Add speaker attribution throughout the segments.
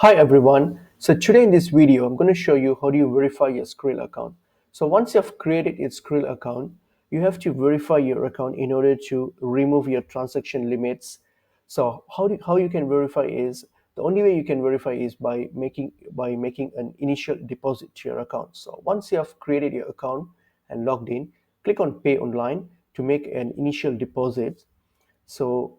Speaker 1: Hi everyone. So today in this video, I'm going to show you how do you verify your Skrill account. So once you've created your Skrill account, you have to verify your account in order to remove your transaction limits. So how you can verify is the only way you can verify is by making an initial deposit to your account. So once you have created your account and logged in, click on Pay Online to make an initial deposit. So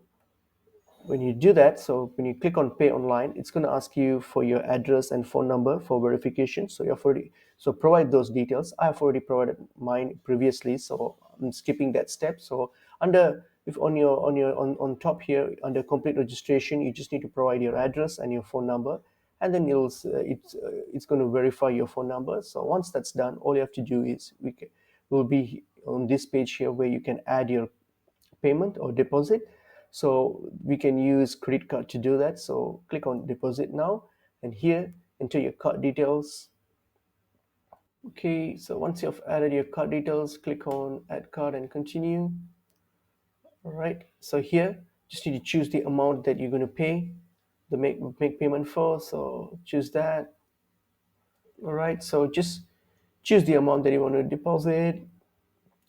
Speaker 1: when you do that, so when you click on Pay Online, it's going to ask you for your address and phone number for verification. So you've already so provide those details. I have already provided mine previously, so I'm skipping that step. So under if on top here under complete registration, you just need to provide your address and your phone number, and then it's going to verify your phone number. So once that's done, all you have to do is will be on this page here where you can add your payment or deposit. So we can use credit card to do that. So click on deposit now, and here enter your card details. Okay, so once you've added your card details, click on add card and continue. All right, so here just need to choose the amount that you're going to pay the make payment for. So choose that. All right, so just choose the amount that you want to deposit,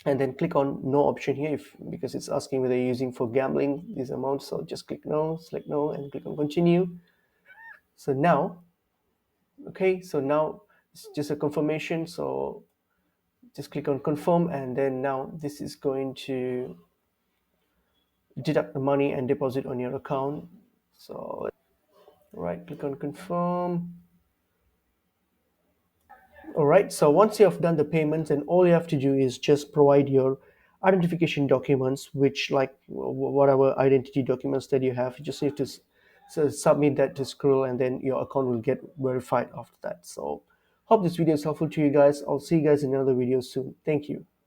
Speaker 1: and then click on no option here because it's asking whether you're using for gambling these amounts. So just click no, select no, and click on continue. So now, okay, so now it's just a confirmation. So just click on confirm, and then now this is going to deduct the money and deposit on your account. So right, click on confirm. All right, so once you have done the payments, and all you have to do is just provide your identification documents, which like whatever identity documents that you have, you just need to submit that to Skrill, and then your account will get verified after that. So hope this video is helpful to you guys. I'll see you guys in another video soon. Thank you.